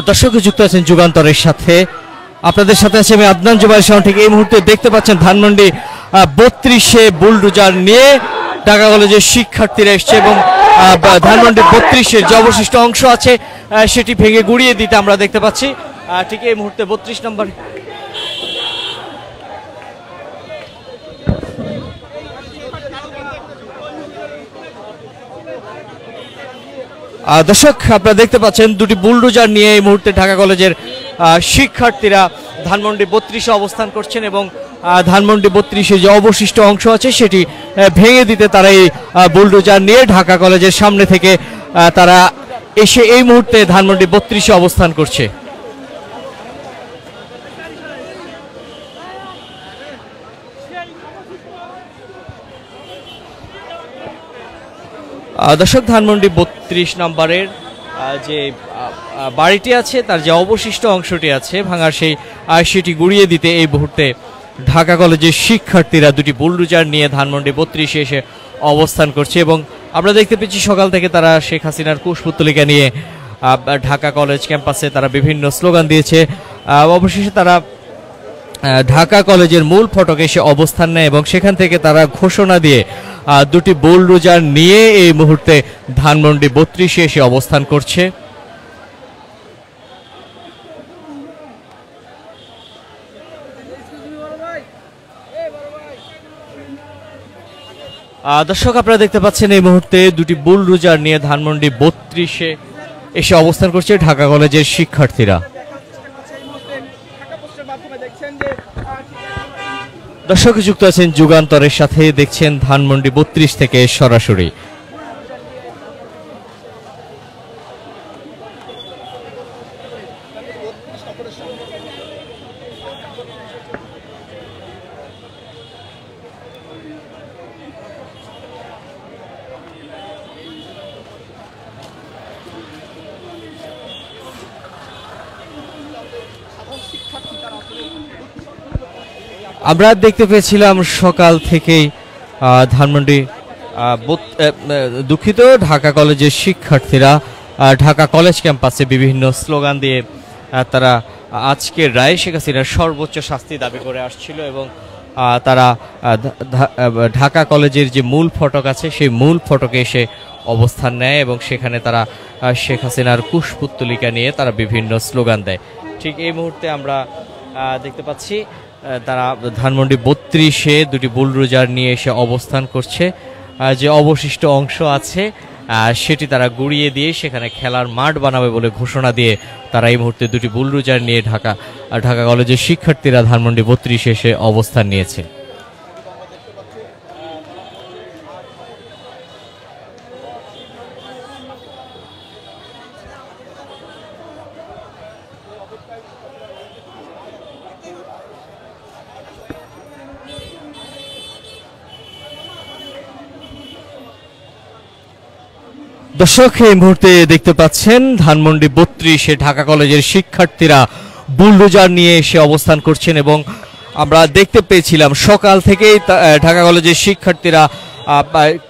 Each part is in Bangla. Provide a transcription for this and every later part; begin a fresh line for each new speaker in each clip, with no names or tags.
দর্শক যুক্ত আছেন যুগান্তরের সাথে, আপনাদের সাথে আছে আমি আদনান জুবাইর শাওন। ঠিক এই মুহূর্তে দেখতে পাচ্ছেন ধানমন্ডি 32-এ বুলডোজার নিয়ে ঢাকা কলেজের শিক্ষার্থীরা এসছে এবং ধানমন্ডি 32-এর যে অবশিষ্ট অংশ আছে সেটি ভেঙে গুড়িয়ে দিতে আমরা দেখতে পাচ্ছি। ঠিক এই মুহূর্তে 32 নম্বর দর্শক আপনারা দেখতে পাচ্ছেন দুটি বুলডোজার নিয়ে এই মুহূর্তে ঢাকা কলেজের শিক্ষার্থীরা ধানমন্ডি 32-এ অবস্থান করছেন এবং ধানমন্ডি 32-এ যে অবশিষ্ট অংশ আছে সেটি ভেঙে দিতে তারা এই বুলডোজার নিয়ে ঢাকা কলেজের সামনে থেকে তারা এসে এই মুহূর্তে ধানমন্ডি 32-এ অবস্থান করছে। দর্শক ধানমন্ডি 32 নম্বরের যে বাড়িটি আছে তার যে অবশিষ্ট অংশটি আছে ভাঙার সেটি গুড়িয়ে দিতে এই মুহূর্তে ঢাকা কলেজের শিক্ষার্থীরা দুটি বুলডোজার নিয়ে ধানমন্ডি 32-এ এসে অবস্থান করছে এবং আমরা দেখতে পেয়েছি সকাল থেকে তারা শেখ হাসিনার কুশপুত্তলিকা নিয়ে ঢাকা কলেজ ক্যাম্পাসে তারা বিভিন্ন স্লোগান দিয়েছে। অবশেষে তারা ঢাকা কলেজের মূল ফটকে এসে অবস্থান নেয় এবং সেখান থেকে তারা ঘোষণা দিয়ে দুটি বুলডোজার নিয়ে এই মুহূর্তে ধানমন্ডি 32-এ এসে অবস্থান করছে। দর্শক আপনারা দেখতে পাচ্ছেন এই মুহূর্তে দুটি বুলডোজার নিয়ে ধানমন্ডি 32-এ এসে অবস্থান করছে ঢাকা কলেজের শিক্ষার্থীরা। দর্শক যুক্ত আছেন যুগান্তরের সাথে, দেখছেন ধানমন্ডি 32 থেকে সরাসরি। আমরা দেখতে পেয়েছিলাম সকাল থেকেই ধানমন্ডি দুঃখিত ঢাকা কলেজের শিক্ষার্থীরা ঢাকা কলেজ ক্যাম্পাসে বিভিন্ন স্লোগান দিয়ে তারা আজকের রায় শেখ হাসিনার সর্বোচ্চ শাস্তি দাবি করে আসছিল এবং তারা ঢাকা কলেজের যে মূল ফটক আছে সেই মূল ফটকে এসে অবস্থান নেয় এবং সেখানে তারা শেখ হাসিনার কুশপুত্তলিকা নিয়ে তারা বিভিন্ন স্লোগান দেয়। ঠিক এই মুহূর্তে আমরা দেখতে পাচ্ছি তারা ধানমন্ডি 32-এ দুটি বুলডোজার নিয়ে এসে অবস্থান করছে। যে অবশিষ্ট অংশ আছে সেটি তারা গুড়িয়ে দিয়ে সেখানে খেলার মাঠ বানাবে বলে ঘোষণা দিয়ে তারা এই মুহূর্তে দুটি বুলডোজার নিয়ে ঢাকা কলেজের শিক্ষার্থীরা ধানমন্ডি 32-এ এসে অবস্থান নিয়েছে। দর্শক এই মুহূর্তে দেখতে পাচ্ছেন ধানমন্ডি 32-এ ঢাকা কলেজের শিক্ষার্থীরা বুলডোজার নিয়ে এসে অবস্থান করছেন এবং আমরা দেখতে পেয়েছিলাম সকাল থেকেই ঢাকা কলেজের শিক্ষার্থীরা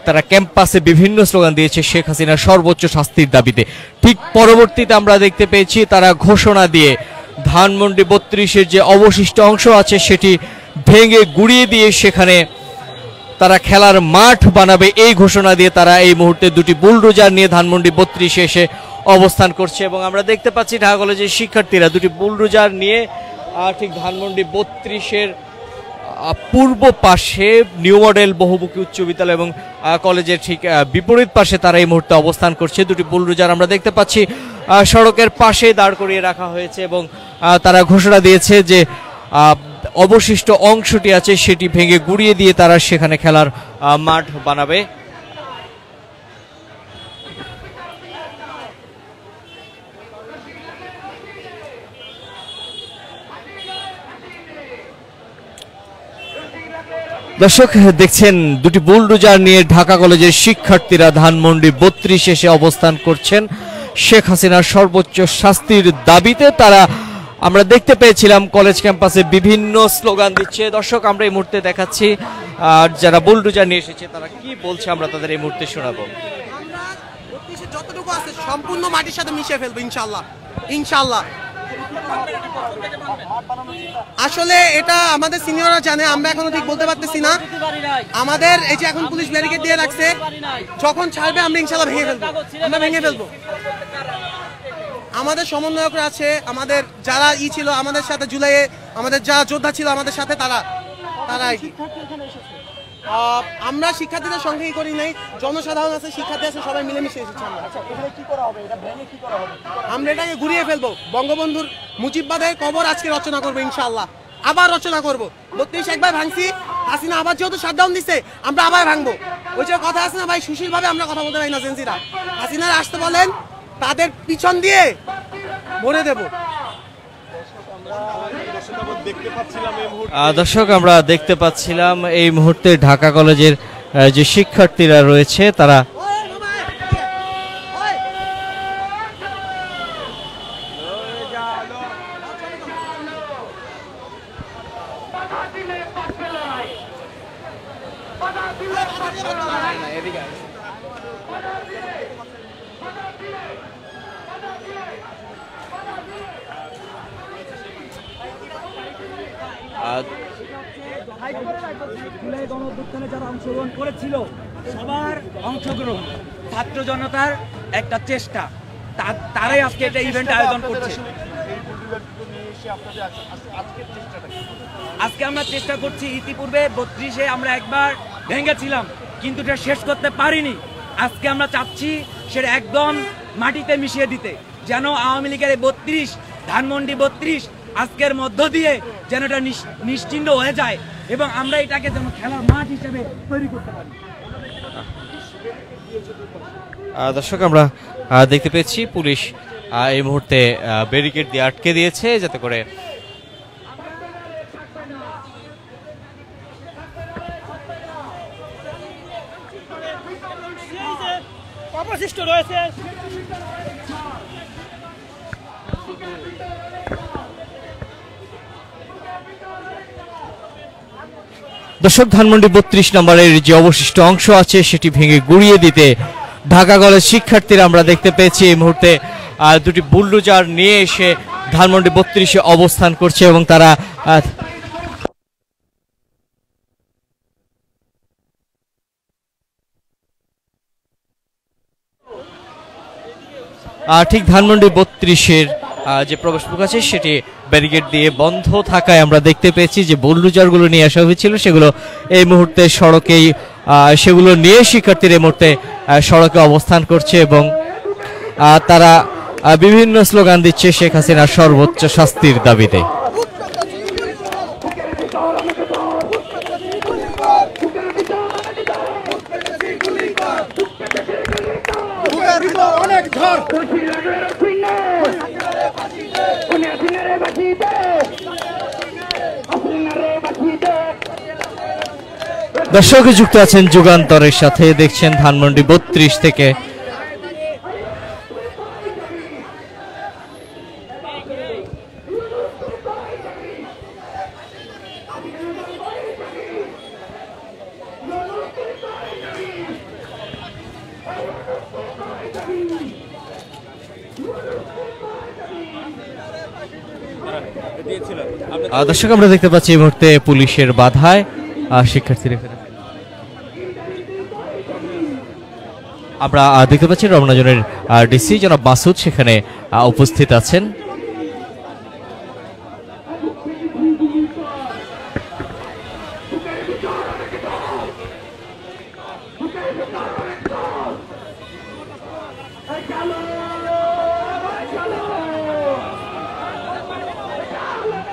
তারা ক্যাম্পাসে বিভিন্ন স্লোগান দিয়েছে শেখ হাসিনার সর্বোচ্চ শাস্তির দাবিতে। ঠিক পরবর্তীতে আমরা দেখতে পেয়েছি তারা ঘোষণা দিয়ে ধানমন্ডি 32-এর যে অবশিষ্ট অংশ আছে সেটি ভেঙে গুড়িয়ে দিয়ে সেখানে তারা খেলার মাঠ বানাবে এই ঘোষণা দিয়ে তারা এই মুহূর্তে দুটি বুলডোজার নিয়ে ধানমন্ডি 32-এ এসে অবস্থান করছে এবং আমরা দেখতে পাচ্ছি ঢাকা কলেজের শিক্ষার্থীরা দুটি বুলডোজার নিয়ে ঠিক ধানমন্ডি 32-এর পূর্ব পাশে নিউ মডেল বহুমুখী উচ্চ বিদ্যালয় এবং কলেজের ঠিক বিপরীত পাশে তারা এই মুহূর্তে অবস্থান করছে। দুটি বুলডোজার আমরা দেখতে পাচ্ছি সড়কের পাশে দাঁড় করিয়ে রাখা হয়েছে এবং তারা ঘোষণা দিয়েছে যে অবশিষ্ট অংশটি আছে সেটি ভেঙে গুড়িয়ে দিয়ে তারা সেখানে খেলার মাঠ বানাবে। দর্শক দেখছেন দুটি বুলডোজার নিয়ে ঢাকা কলেজের শিক্ষার্থীরা ধানমন্ডি 32 এসে অবস্থান করছেন শেখ হাসিনার সর্বোচ্চ শাস্তির দাবিতে। তারা আমরা দেখতে পেয়েছিলাম কলেজ ক্যাম্পাসে বিভিন্ন স্লোগান দিচ্ছে। দর্শক আমরা এই মুহূর্তে দেখাচ্ছি যারা বুলডোজার নিয়ে এসেছে তারা কি বলছে, আমরা তাদের এই মুহূর্তে শোনাবো।
যতটুকু আছে সম্পূর্ণ মাটির সাথে মিশিয়ে ফেলবো ইনশাল্লাহ ইনশাল্লাহ। আসলে এটা আমাদের সিনিয়ররা জানে, আমরা এখনো ঠিক বলতে পারতেছি না। আমাদের এই যে এখন পুলিশ ব্যারিকেড দিয়ে রাখছে, যখন ছাড়বে আমরা ইনশাল্লাহ ভেঙে ফেলবো। আমাদের সমন্বয়করা আছে, আমাদের যারা ছিল আমাদের সাথে জুলাইয়ে, আমাদের যারা যোদ্ধা ছিল আমাদের সাথে, তারা আমরা শিক্ষার্থীদের সঙ্গে করি নাই, জনসাধারণ আছে, শিক্ষার্থী আছে, সবাই মিলেমিশে এসেছি। আমরা এটাকে ঘুরিয়ে ফেলবো। বঙ্গবন্ধুর মুজিববাদের কবর আজকে রচনা করবো ইনশাআল্লাহ, আবার রচনা করবো। 32 একবার ভাঙছি, হাসিনা আবার যেহেতু শাটডাউন দিচ্ছে আমরা আবার ভাঙবো। ওই যে কথা আছে না ভাই, সুশীল ভাবে আমরা কথা বলতে পারি না। জেনজিরা হাসিনার আসতে বলেন, তাদের পিছন দিয়ে ভরে দেব।
দর্শক, আমরা দেখতে পাচ্ছিলাম এই মুহূর্তে ঢাকা কলেজের যে শিক্ষার্থীরা রয়েছে তারা
যারা অংশগ্রহণ করেছিল সবার অংশগ্রহণ, ছাত্র জনতার একটা চেষ্টা, তারাই আজকে একটা ইভেন্ট আয়োজন করছে। আজকে আমরা চেষ্টা করছি, ইতিপূর্বে 32-এ আমরা একবার ভেঙেছিলাম কিন্তু এটা শেষ করতে পারিনি। আজকে আমরা চাচ্ছি সেটা একদম মাটিতে মিশিয়ে দিতে, যেন আওয়ামী লীগের 32 ধানমন্ডি 32 আজকের মধ্য দিয়ে যেন এটা নিশ্চিহ্ন হয়ে যায় এবং আমরা এটাকে যেন খেলার মাঠ হিসেবে তৈরি করতে পারি।
দর্শক, আমরা দেখতে পেয়েছি পুলিশ এই মুহূর্তে ব্যারিকেড দিয়ে আটকে দিয়েছে যাতে করে
অবশিষ্ট রয়েছে।
দর্শক, ধানমন্ডি 32 নম্বরের যে অবশিষ্ট অংশ আছে সেটি ভেঙে গুড়িয়ে দিতে ঢাকা কলেজ শিক্ষার্থীরা আমরা দেখতে পেয়েছি এই মুহূর্তে দুটি বুলডোজার নিয়ে এসে ধানমন্ডি 32-এ অবস্থান করছে এবং তারা ঠিক ধানমন্ডি 32-এর যে প্রবেশমুখ আছে সেটি ব্যারিকেড দিয়ে বন্ধ থাকায় আমরা দেখতে পেয়েছি যে বুলডোজারগুলো নিয়ে আসা হয়েছিল সেগুলো এই মুহূর্তে সড়কেই সেগুলো নিয়ে শিক্ষার্থীরা এই মুহূর্তে সড়কে অবস্থান করছে এবং তারা বিভিন্ন স্লোগান দিচ্ছে শেখ হাসিনার সর্বোচ্চ শাস্তির দাবিতে। দর্শক যুক্ত আছেন যুগান্তরের সাথে, দেখছেন ধানমন্ডি 32 থেকে। দর্শক, আমরা দেখতে পাচ্ছি এই মুহূর্তে পুলিশের বাধায় শিক্ষার্থীরা, আমরা দেখতে পাচ্ছি রমনাজনের ডিসি জনাব মাসুদ সেখানে উপস্থিত আছেন।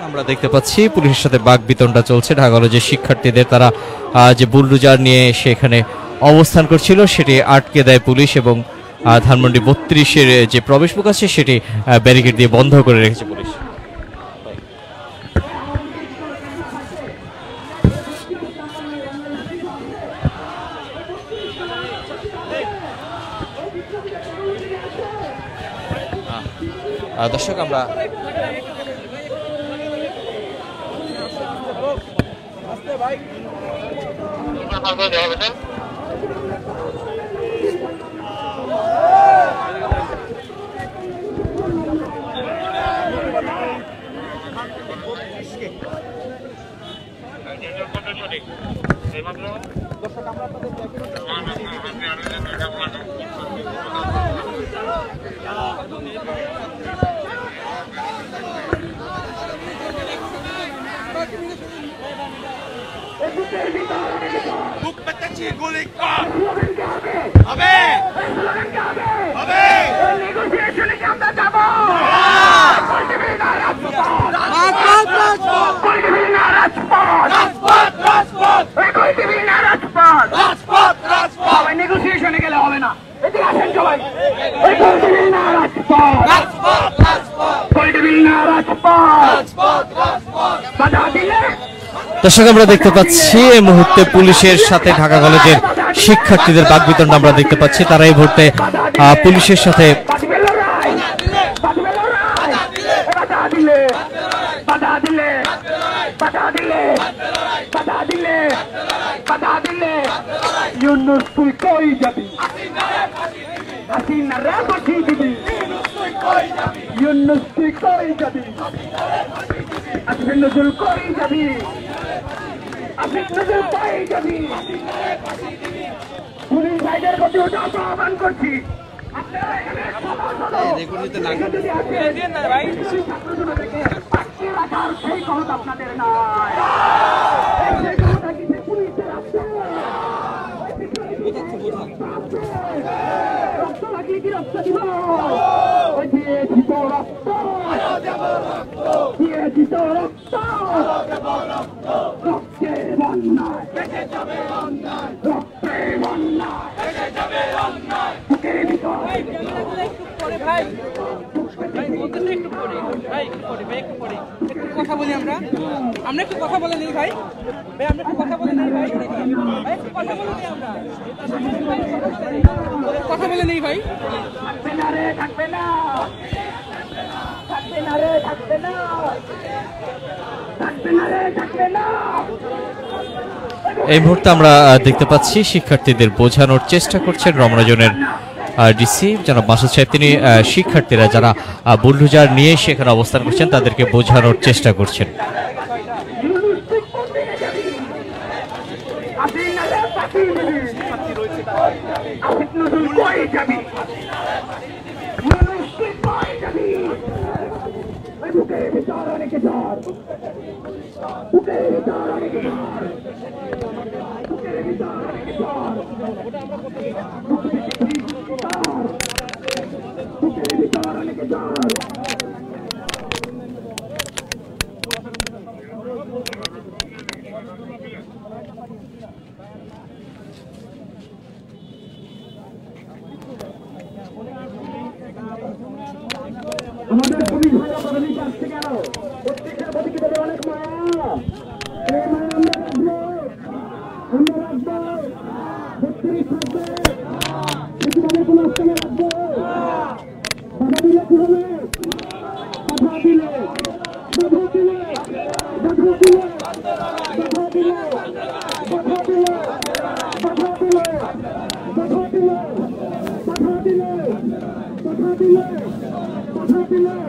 আমরা দেখতে পাচ্ছি পুলিশের সাথে বাকবিতণ্ডা চলছে। ঢাকা কলেজের শিক্ষার্থীদের তারা যে বুলডোজার নিয়ে সেখানে অবস্থান করছিল সেটি আটকে দেয় পুলিশ এবং ধানমন্ডি 32-এর যে প্রবেশমুখ আছে সেটি ব্যারিকেড দিয়ে বন্ধ করে রেখেছে পুলিশ। দর্শক, আমরা
বুক পেতেছি গুলি কর হবে হবে নেগোসিয়েশনে কি আমরা যাব নেগোসিয়েশনে গেলে হবে না এদিকে আসেন সবাই বাধা দিলে
দর্শক আমরা দেখতে পাচ্ছি এই মুহূর্তে পুলিশের সাথে ঢাকা কলেজের শিক্ষার্থীদের বাকবিতণ্ডা আমরা দেখতে পাচ্ছি। তারা এই মুহূর্তে পুলিশের সাথে
ইউনুস তুই কই যাবি হাসিনা রে পাঠি দিবি ইউনুস তুই কই যাবি আসিফ নজরুল কই যাবি আসিফ নজরুল কই যাবি পুলিশ ভাইদের প্রতি আহ্বান করছি আপনারা এখানে রাখার সেই ক্ষমতা আপনাদের নাই সেই ক্ষমতা কিন্তু পুলিশের আছে রক্ত লাগলে কি রক্ত দিব ওই দিয়েছি তো রক্ত দিয়েছি তো রক্ত রক্তে বন্যায় রক্তে বন্যায় বুকের ভিতর
কথা বলি আমরা একটু কথা বলে নিই ভাই আমরা একটু কথা বলে নিই ভাই একটু কথা বলে নিই আমরা কথা বলে নিই ভাই
থাকবে না রে থাকবে না থাকবে না রে থাকবে না থাকবে না রে থাকবে না
এই মুহূর্তে আমরা দেখতে পাচ্ছি শিক্ষার্থীদের বোঝানোর চেষ্টা করছেন রমনা জোনের ডিসি জনাব মাসুদ সাহেব। তিনি শিক্ষার্থীরা যারা বুলডোজার নিয়ে সেখানে অবস্থান করছেন তাদেরকে বোঝানোর চেষ্টা করছেন।
আমাদের পুলিশ ভাইরা প্রধানিক আসছে কেন প্রত্যেকের প্রতি কিন্তু অনেক মায়া এই মায়া আমরা রাখবো 32 থাকবে বেশিভাবে কোনো স্থানে রাখবো বাধা দিলে কি হবে বাধা দিলে বাধা দিলে বাধা দিলে বাধা দিলে বাধা দিলে বাধা দিলে বাধা দিলে বাধা দিলে বাধা দিলে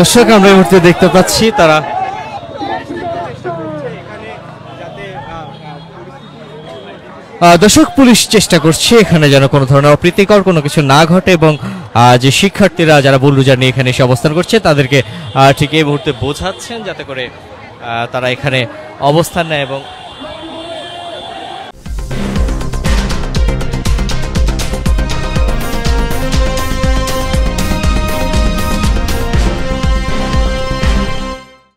দর্শক আমরা এই মুহূর্তে দেখতে পাচ্ছি তারা দর্শক পুলিশ চেষ্টা করছে এখানে যেন কোনো ধরনের অপ্রীতিকর কোনো কিছু না ঘটে এবং যে শিক্ষার্থীরা যারা বুলডোজার নিয়ে এখানে এসে অবস্থান করছে তাদেরকে ঠিক এই মুহূর্তে বোঝাচ্ছেন যাতে করে তারা এখানে অবস্থান নেয় এবং